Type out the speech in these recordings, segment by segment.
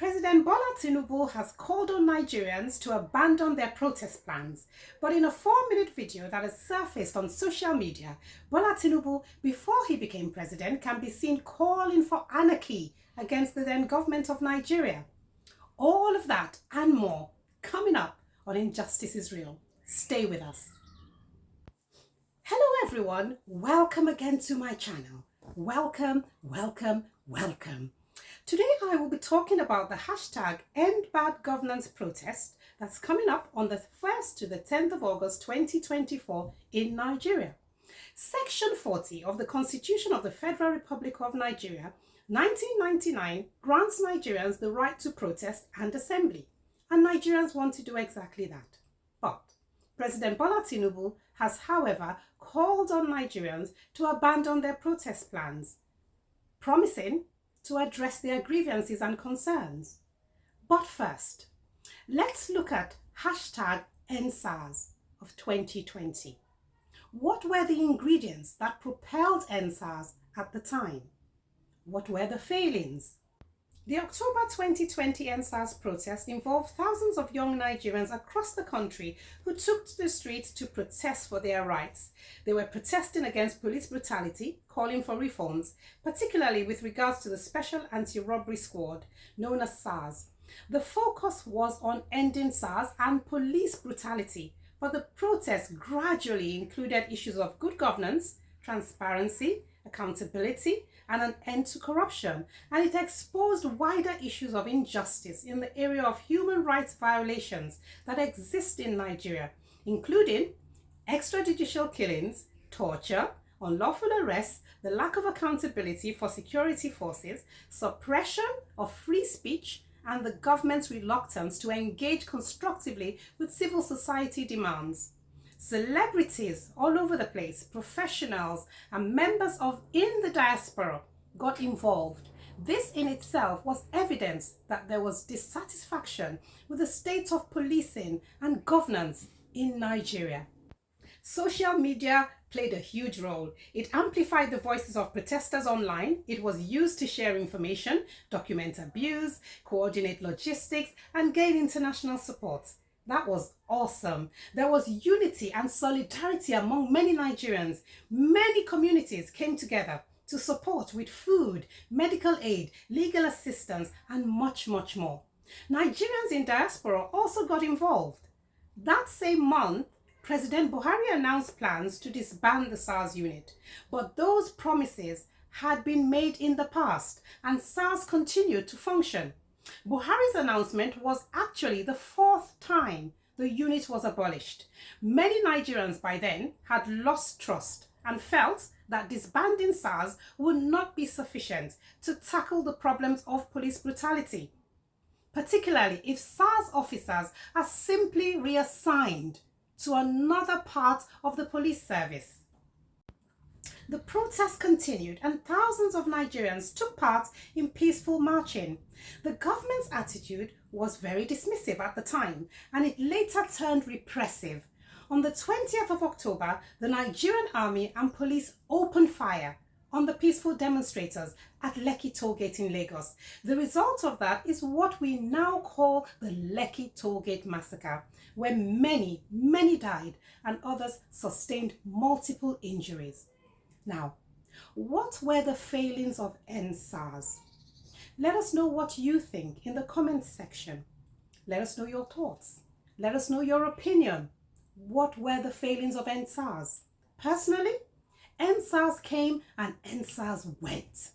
President Bola Tinubu has called on Nigerians to abandon their protest plans, but in a 4-minute video that has surfaced on social media, Bola Tinubu, before he became president, can be seen calling for anarchy against the then government of Nigeria. All of that and more coming up on Injustice is Real. Stay with us. Hello everyone, welcome again to my channel. Welcome. Today I will be talking about the hashtag Endbadgovernance protest that's coming up on the 1st to the 10th of August 2024 in Nigeria. Section 40 of the Constitution of the Federal Republic of Nigeria, 1999, grants Nigerians the right to protest and assembly, and Nigerians want to do exactly that. But President Bola Tinubu has, however, called on Nigerians to abandon their protest plans, promising to address their grievances and concerns. But first, let's look at hashtag EndSARs of 2020. What were the ingredients that propelled EndSARs at the time? What were the failings? The October 2020 EndSARs protest involved thousands of young Nigerians across the country who took to the streets to protest for their rights. They were protesting against police brutality, calling for reforms, particularly with regards to the Special Anti-Robbery Squad, known as SARS. The focus was on ending SARS and police brutality, but the protest gradually included issues of good governance, transparency, accountability, and an end to corruption, and it exposed wider issues of injustice in the area of human rights violations that exist in Nigeria, including extrajudicial killings, torture, unlawful arrests, the lack of accountability for security forces, suppression of free speech, and the government's reluctance to engage constructively with civil society demands. Celebrities all over the place, professionals and members of in the diaspora got involved. This in itself was evidence that there was dissatisfaction with the state of policing and governance in Nigeria. Social media played a huge role. It amplified the voices of protesters online. It was used to share information, document abuse, coordinate logistics, and gain international support. That was awesome. There was unity and solidarity among many Nigerians. Many communities came together to support with food, medical aid, legal assistance, and much more. Nigerians in diaspora also got involved. That same month, President Buhari announced plans to disband the SARS unit, but those promises had been made in the past and SARS continued to function. Buhari's announcement was actually the 4th time the unit was abolished. Many Nigerians by then had lost trust and felt that disbanding SARS would not be sufficient to tackle the problems of police brutality, particularly if SARS officers are simply reassigned to another part of the police service. The protest continued and thousands of Nigerians took part in peaceful marching. The government's attitude was very dismissive at the time, and it later turned repressive. On the 20th of October, the Nigerian army and police opened fire on the peaceful demonstrators at Lekki Tollgate in Lagos. The result of that is what we now call the Lekki Tollgate massacre, where many died and others sustained multiple injuries. Now, what were the failings of EndSARs? Let us know what you think in the comments section. Let us know your thoughts. Let us know your opinion. What were the failings of EndSARs? Personally, EndSARs came and EndSARs went.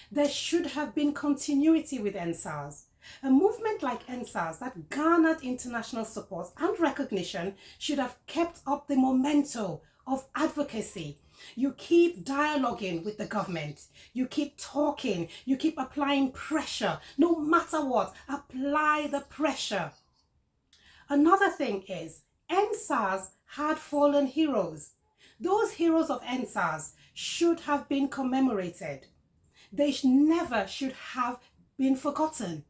There should have been continuity with EndSARs. A movement like EndSARs that garnered international support and recognition should have kept up the memento of advocacy. You keep dialoguing with the government. You keep talking. You keep applying pressure. No matter what, apply the pressure. Another thing is, EndSARs had fallen heroes. Those heroes of EndSARs should have been commemorated. They never should have been forgotten.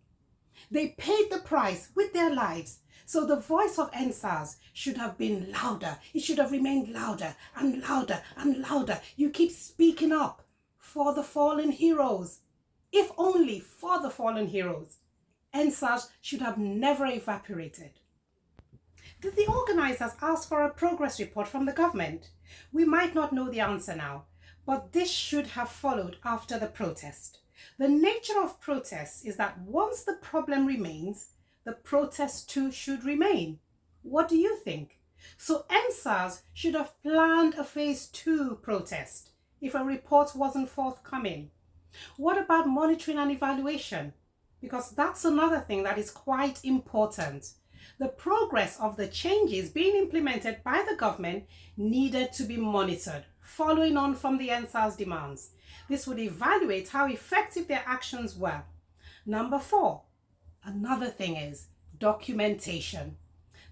They paid the price with their lives. So the voice of EndSARs should have been louder. It should have remained louder and louder and louder. You keep speaking up for the fallen heroes. If only for the fallen heroes. EndSARs should have never evaporated. Did the organisers ask for a progress report from the government? We might not know the answer now, but this should have followed after the protest. The nature of protests is that once the problem remains, the protest too should remain. What do you think? So EndSARs should have planned a phase 2 protest if a report wasn't forthcoming. What about monitoring and evaluation? Because that's another thing that is quite important. The progress of the changes being implemented by the government needed to be monitored, following on from the EndSARs demands. This would evaluate how effective their actions were. Number 4, another thing is documentation.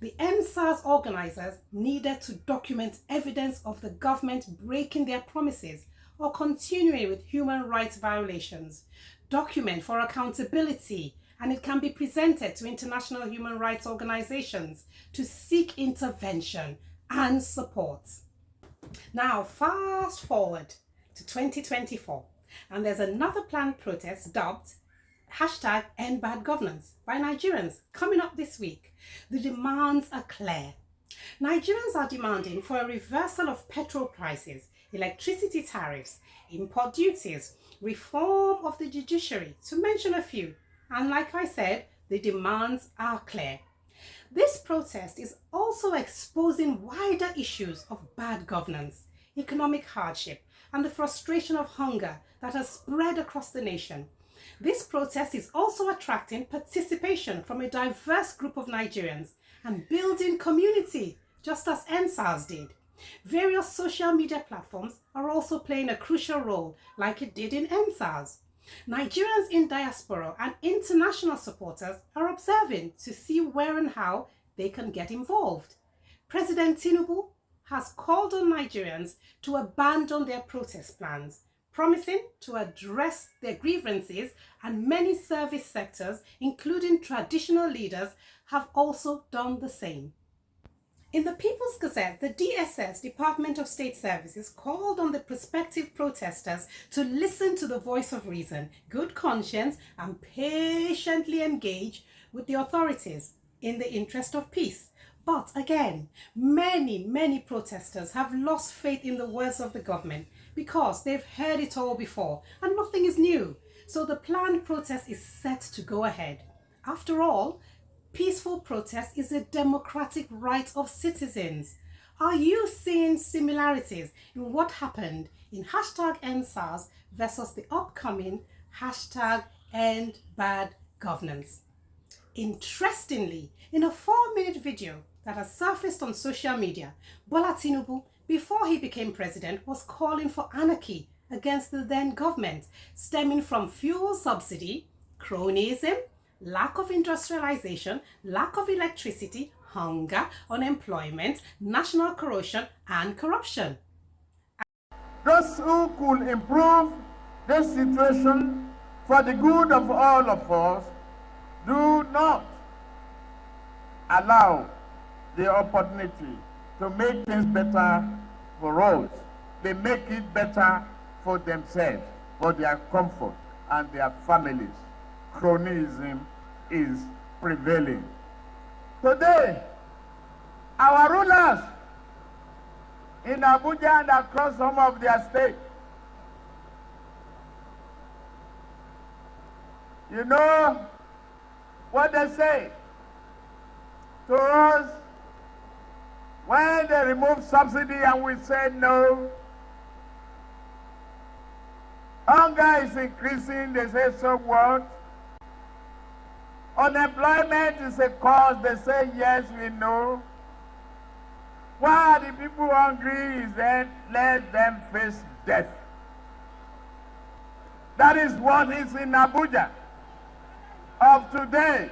The EndSARs organisers needed to document evidence of the government breaking their promises or continuing with human rights violations. Document for accountability, and it can be presented to international human rights organizations to seek intervention and support. Now, fast forward to 2024, and there's another planned protest dubbed #Endbadgovernance by Nigerians coming up this week. The demands are clear. Nigerians are demanding for a reversal of petrol prices, electricity tariffs, import duties, reform of the judiciary, to mention a few. And like I said, the demands are clear. This protest is also exposing wider issues of bad governance, economic hardship, and the frustration of hunger that has spread across the nation. This protest is also attracting participation from a diverse group of Nigerians and building community, just as EndSARs did. Various social media platforms are also playing a crucial role, like it did in EndSARs. Nigerians in diaspora and international supporters are observing to see where and how they can get involved. President Tinubu has called on Nigerians to abandon their protest plans, promising to address their grievances, and many service sectors, including traditional leaders, have also done the same. In the People's Gazette, the DSS, Department of State Services, called on the prospective protesters to listen to the voice of reason, good conscience, and patiently engage with the authorities in the interest of peace. But again, many protesters have lost faith in the words of the government because they've heard it all before and nothing is new. So the planned protest is set to go ahead. After all, peaceful protest is a democratic right of citizens. Are you seeing similarities in what happened in #EndSARs versus the upcoming #EndBadGovernance? Interestingly, in a 4-minute video that has surfaced on social media, Bola Tinubu, before he became president, was calling for anarchy against the then government, stemming from fuel subsidy, cronyism, lack of industrialization, lack of electricity, hunger, unemployment, national corruption, and corruption. Those who could improve this situation for the good of all of us do not allow the opportunity to make things better for us. They make it better for themselves, for their comfort and their families. Cronyism is prevailing. Today, our rulers in Abuja and across some of their states, you know what they say to us when they remove subsidy and we say no. Hunger is increasing, they say, so what? Unemployment is a cause, they say, yes, we know. Why are the people hungry? Is then let them face death. That is what is in Abuja of today.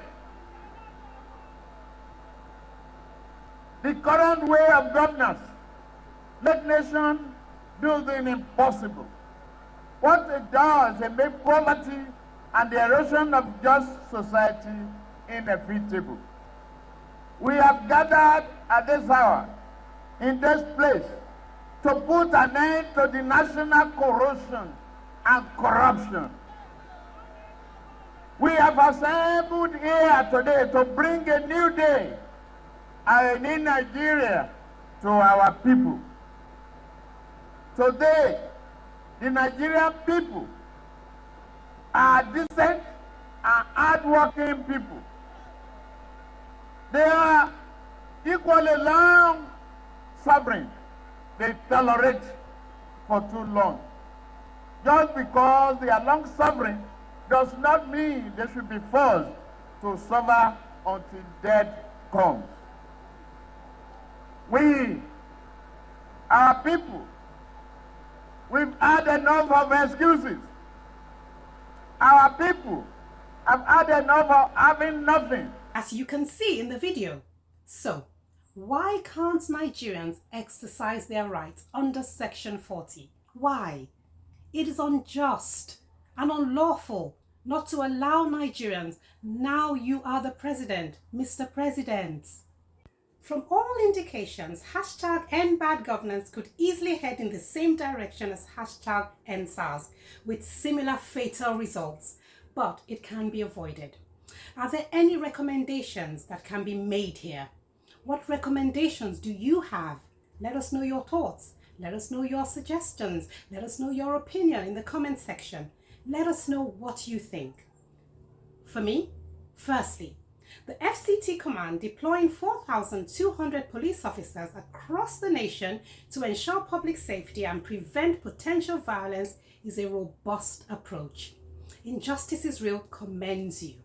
The current way of governance make nation building impossible. What it does, it makes poverty and the erosion of just society inevitable. We have gathered at this hour in this place to put an end to the national corruption and corruption. We have assembled here today to bring a new day, a new Nigeria to our people. Today, the Nigerian people are decent and hardworking people. They are equally long suffering. They tolerate for too long. Just because they are long suffering does not mean they should be forced to suffer until death comes. We, our people, we've had enough of excuses. Our people have had enough of having nothing. As you can see in the video. So, why can't Nigerians exercise their rights under Section 40? Why? It is unjust and unlawful not to allow Nigerians. Now you are the president, Mr. President. From all indications, hashtag Endbadgovernance could easily head in the same direction as hashtag EndSARs, with similar fatal results, but it can be avoided. Are there any recommendations that can be made here? What recommendations do you have? Let us know your thoughts. Let us know your suggestions. Let us know your opinion in the comment section. Let us know what you think. For me, firstly, the FCT command deploying 4,200 police officers across the nation to ensure public safety and prevent potential violence is a robust approach. Injustice is Real commends you.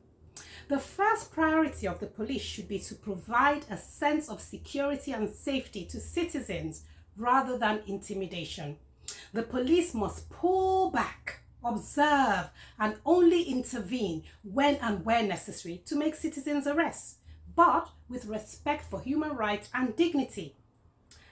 The first priority of the police should be to provide a sense of security and safety to citizens rather than intimidation. The police must pull back, observe, and only intervene when and where necessary to make citizens' arrests, but with respect for human rights and dignity.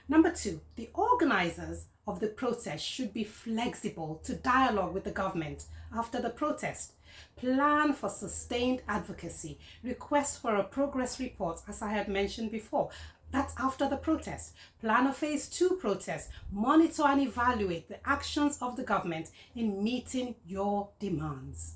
Number 2, the organizers of the protest should be flexible to dialogue with the government after the protest. Plan for sustained advocacy. Request for a progress report, as I had mentioned before. That's after the protest. Plan a phase 2 protest. Monitor and evaluate the actions of the government in meeting your demands.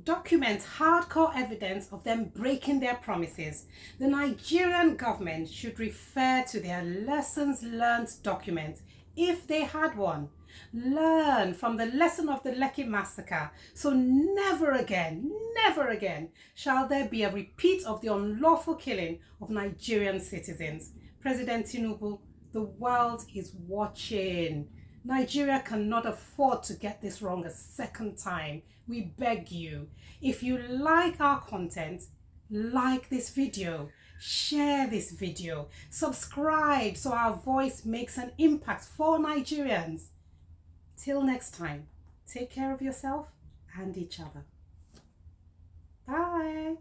Document hardcore evidence of them breaking their promises. The Nigerian government should refer to their lessons learned document if they had one. Learn from the lesson of the Lekki massacre, so never again shall there be a repeat of the unlawful killing of Nigerian citizens. President Tinubu, the world is watching. Nigeria cannot afford to get this wrong a second time. We beg you, if you like our content, like this video, share this video, subscribe so our voice makes an impact for Nigerians. Till next time, take care of yourself and each other. Bye.